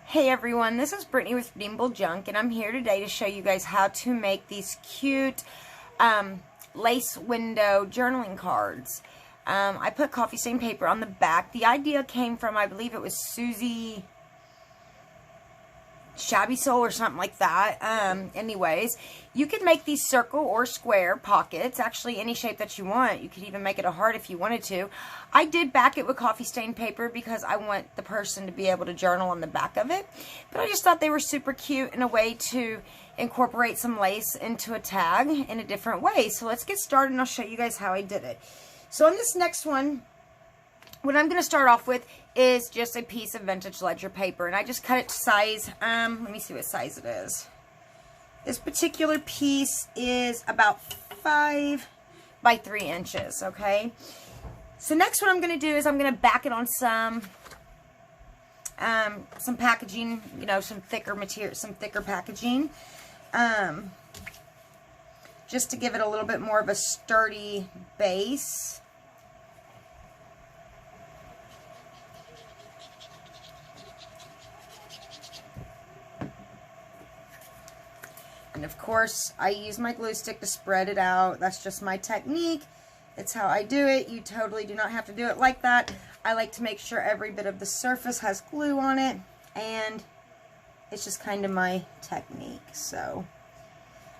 Hey everyone, this is Brittany with Redeemable Junk, and I'm here today to show you guys how to make these cute lace window journaling cards. I put coffee stain paper on the back. The idea came from, I believe it was Susie Shabby Soul or something like that. Anyways, you could make these circle or square pockets, actually any shape that you want. You could even make it a heart if you wanted to. I did back it with coffee stain paper because I want the person to be able to journal on the back of it, but I just thought they were super cute in a way to incorporate some lace into a tag in a different way. So let's get started and I'll show you guys how I did it. So on this next one, what I'm going to start off with is just a piece of vintage ledger paper, and I just cut it to size. Let me see what size it is. This particular piece is about 5 by 3 inches, okay? So next what I'm going to do is I'm going to back it on some packaging, you know, some thicker material, some thicker packaging, just to give it a little bit more of a sturdy base. And of course, I use my glue stick to spread it out. That's just my technique. It's how I do it. You totally do not have to do it like that. I like to make sure every bit of the surface has glue on it, and it's just kind of my technique. So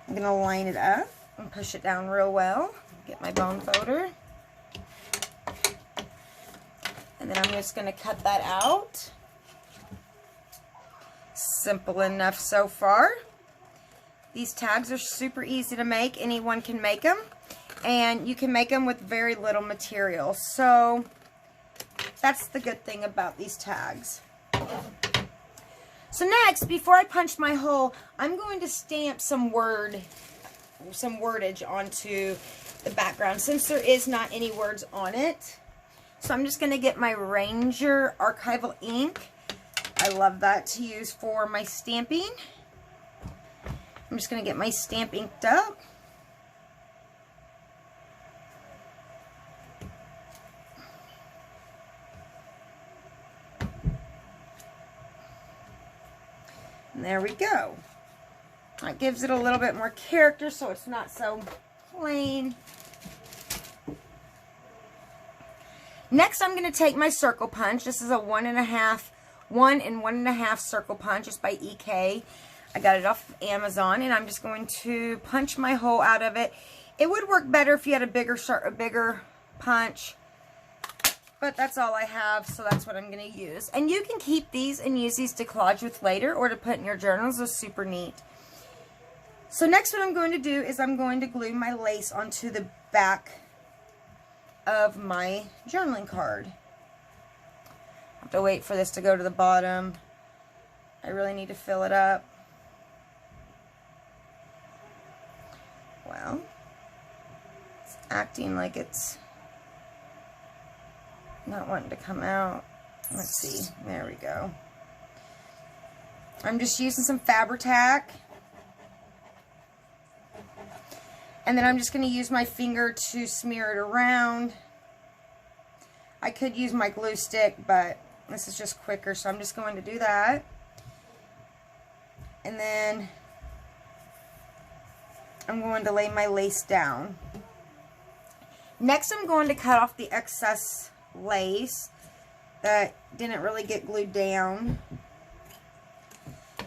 I'm going to line it up and push it down real well. Get my bone folder. And then I'm just going to cut that out. Simple enough so far. These tags are super easy to make. Anyone can make them. And you can make them with very little material. So that's the good thing about these tags. So next, before I punch my hole, I'm going to stamp some wordage onto the background since there is not any words on it. So I'm just going to get my Ranger archival ink. I love that to use for my stamping. I'm just going to get my stamp inked up. And there we go. That gives it a little bit more character so it's not so plain. Next, I'm going to take my circle punch. This is a 1 and 1.5 circle punch. Just by EK. I got it off Amazon, and I'm just going to punch my hole out of it. It would work better if you had a bigger punch, but that's all I have, so that's what I'm going to use. And you can keep these and use these to collage with later or to put in your journals. It's super neat. So next what I'm going to do is I'm going to glue my lace onto the back of my journaling card. I have to wait for this to go to the bottom. I really need to fill it up. Well, it's acting like it's not wanting to come out. Let's see. There we go. I'm just using some Fabri-Tac. And then I'm just going to use my finger to smear it around. I could use my glue stick, but this is just quicker, so I'm just going to do that. And then I'm going to lay my lace down. Next, I'm going to cut off the excess lace that didn't really get glued down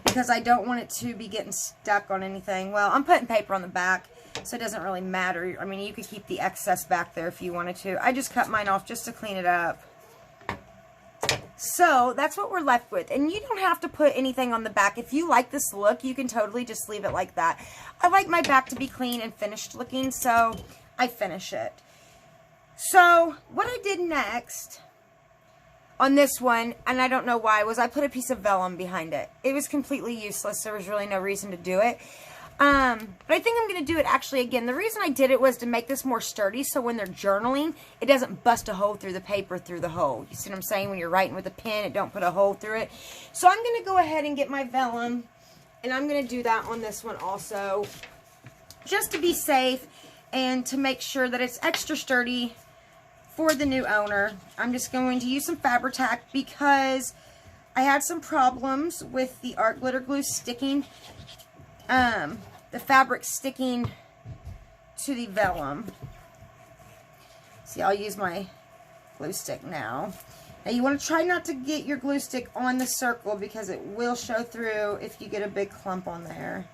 because I don't want it to be getting stuck on anything. Well, I'm putting paper on the back, so it doesn't really matter. I mean, you could keep the excess back there if you wanted to. I just cut mine off just to clean it up. So that's what we're left with, and you don't have to put anything on the back. If you like this look, you can totally just leave it like that. I like my back to be clean and finished looking, so I finish it. So what I did next on this one, and I don't know why, was I put a piece of vellum behind it. It was completely useless. There was really no reason to do it. But I think I'm going to do it actually again. The reason I did it was to make this more sturdy so when they're journaling, it doesn't bust a hole through the paper through the hole. You see what I'm saying? When you're writing with a pen, it don't put a hole through it. So I'm going to go ahead and get my vellum, and I'm going to do that on this one also, just to be safe and to make sure that it's extra sturdy for the new owner. I'm just going to use some Fabri-Tac because I had some problems with the art glitter glue sticking, the fabric sticking to the vellum. See, I'll use my glue stick now. Now you want to try not to get your glue stick on the circle because it will show through if you get a big clump on there.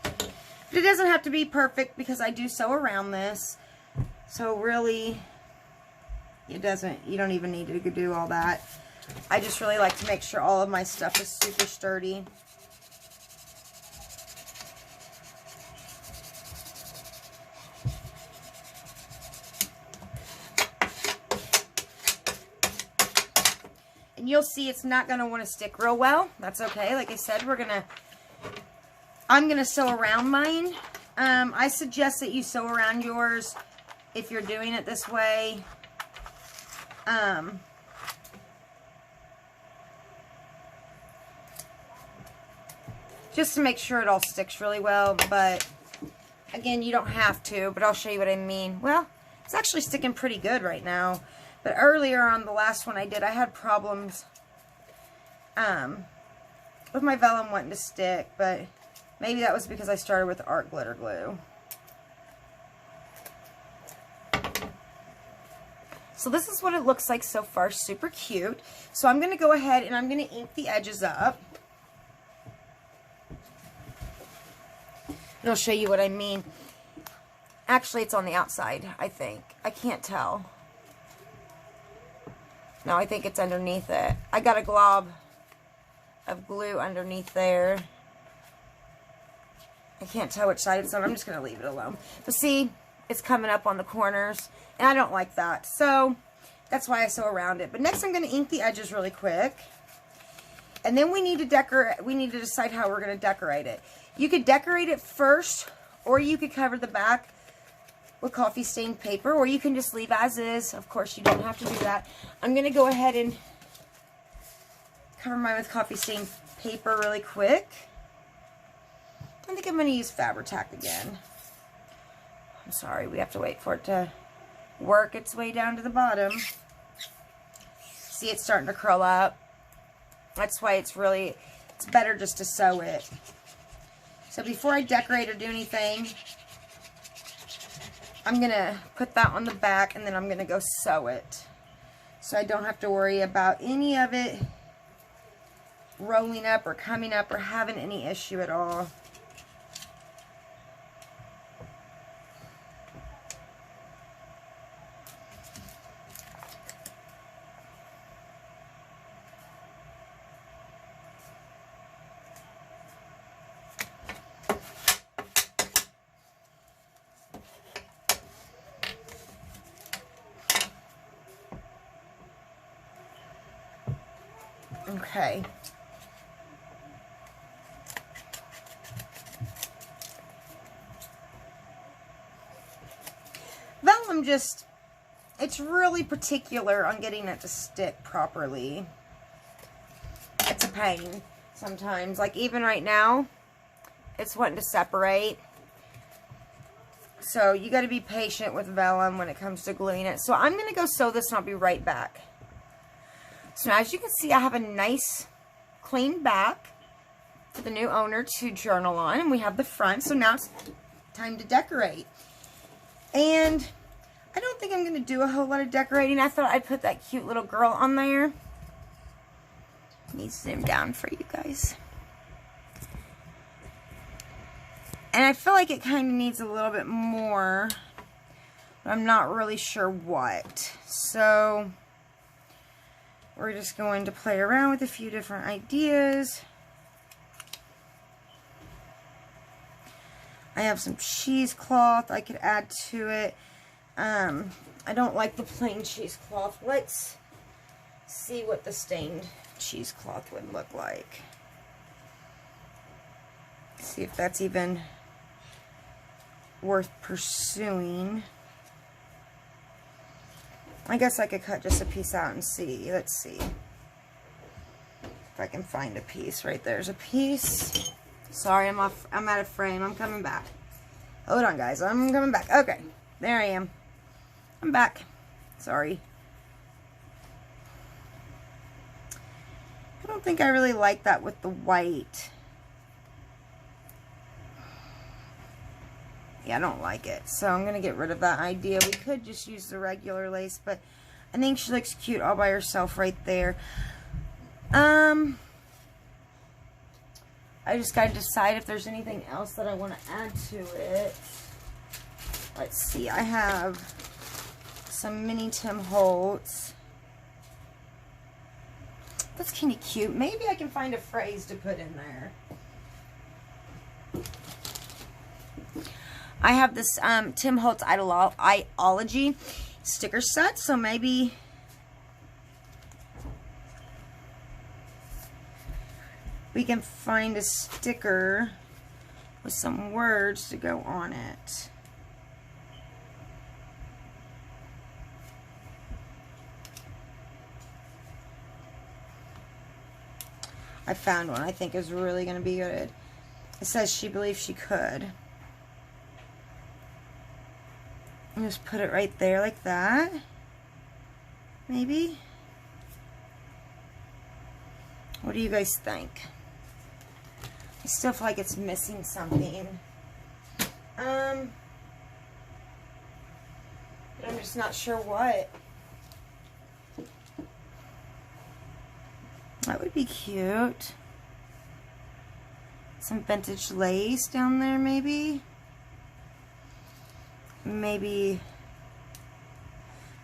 But it doesn't have to be perfect because I do sew around this. So really, you don't even need to do all that. I just really like to make sure all of my stuff is super sturdy. And you'll see it's not going to want to stick real well. That's okay. Like I said, I'm going to sew around mine. I suggest that you sew around yours if you're doing it this way. Just to make sure it all sticks really well, but again, you don't have to, but I'll show you what I mean. Well, it's actually sticking pretty good right now, but earlier on the last one I did, I had problems with my vellum wanting to stick, but maybe that was because I started with art glitter glue. So this is what it looks like so far, super cute. So I'm going to go ahead and I'm going to ink the edges up. And I'll show you what I mean. Actually, it's on the outside, I think. I can't tell. No, I think it's underneath it. I got a glob of glue underneath there. I can't tell which side it's on. I'm just going to leave it alone. But see, it's coming up on the corners, and I don't like that. So that's why I sew around it. But next I'm going to ink the edges really quick. And then we need to decorate. We need to decide how we're going to decorate it. You could decorate it first, or you could cover the back with coffee stained paper, or you can just leave as is. Of course, you don't have to do that. I'm going to go ahead and cover mine with coffee stained paper really quick. I think I'm going to use Fabri-Tac again. I'm sorry, we have to wait for it to work its way down to the bottom. See, it's starting to curl up. That's why it's better just to sew it. So before I decorate or do anything, I'm going to put that on the back and then I'm going to go sew it. So I don't have to worry about any of it rolling up or coming up or having any issue at all. Okay. Vellum it's really particular on getting it to stick properly. It's a pain sometimes. Like even right now, it's wanting to separate. So you got to be patient with vellum when it comes to gluing it. So I'm going to go sew this and I'll be right back. So now, as you can see, I have a nice clean back for the new owner to journal on, and we have the front. So now it's time to decorate. And I don't think I'm going to do a whole lot of decorating. I thought I'd put that cute little girl on there. Let me zoom down for you guys. And I feel like it kind of needs a little bit more, but I'm not really sure what. So we're just going to play around with a few different ideas. I have some cheesecloth I could add to it. I don't like the plain cheesecloth. Let's see what the stained cheesecloth would look like. See if that's even worth pursuing. I guess I could cut just a piece out and see. Let's see if I can find a piece. Right there's a piece. Sorry, I'm out of frame. I'm coming back. Hold on, guys. I'm coming back. Okay, there I am. I'm back. Sorry. think I really like that with the white. Yeah, I don't like it. So I'm going to get rid of that idea. We could just use the regular lace, but I think she looks cute all by herself right there. I just got to decide if there's anything else that I want to add to it. Let's see. I have some mini Tim Holtz. That's kind of cute. Maybe I can find a phrase to put in there. I have this Tim Holtz Ideology sticker set, so maybe we can find a sticker with some words to go on it. I found one I think is really going to be good. It says she believes she could. Just put it right there like that. Maybe. What do you guys think? I still feel like it's missing something. I'm just not sure what. That would be cute. Some vintage lace down there, maybe. Maybe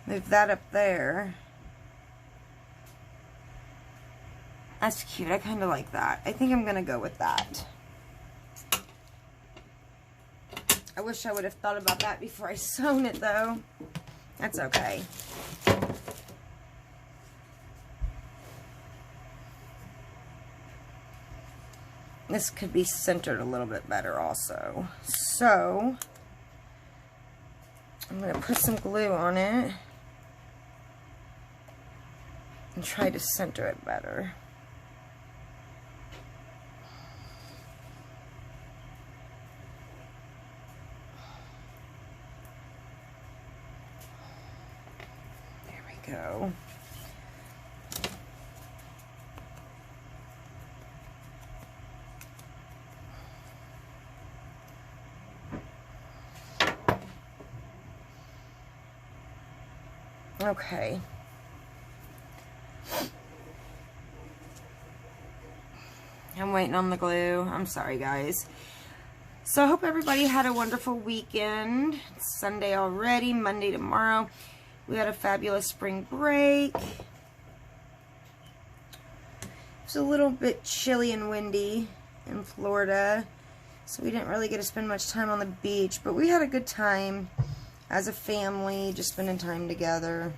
move that up there. That's cute. I kind of like that. I think I'm going to go with that. I wish I would have thought about that before I sewn it, though. That's okay. This could be centered a little bit better also. So I'm going to put some glue on it and try to center it better. There we go. Okay. I'm waiting on the glue. I'm sorry, guys. So I hope everybody had a wonderful weekend. It's Sunday already, Monday tomorrow. We had a fabulous spring break. It's a little bit chilly and windy in Florida, so we didn't really get to spend much time on the beach, but we had a good time as a family, just spending time together.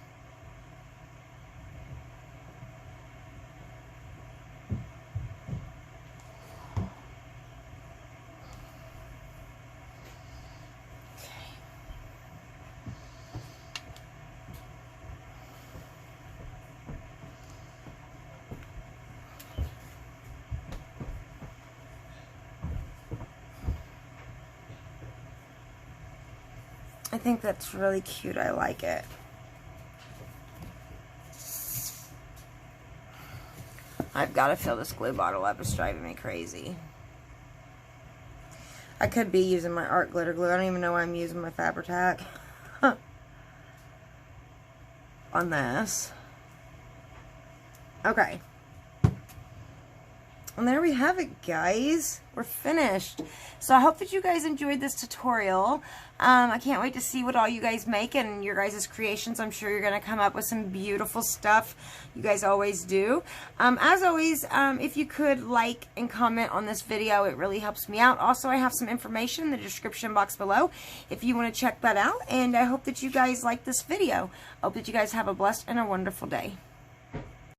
I think that's really cute. I like it. I've got to fill this glue bottle up. It's driving me crazy. I could be using my art glitter glue. I don't even know why I'm using my Fabri-Tac on this. Okay. And there we have it, guys. We're finished. So I hope that you guys enjoyed this tutorial. I can't wait to see what all you guys make and your guys' creations. I'm sure you're going to come up with some beautiful stuff. You guys always do. As always, if you could like and comment on this video, it really helps me out. Also, I have some information in the description box below if you want to check that out. And I hope that you guys like this video. I hope that you guys have a blessed and a wonderful day.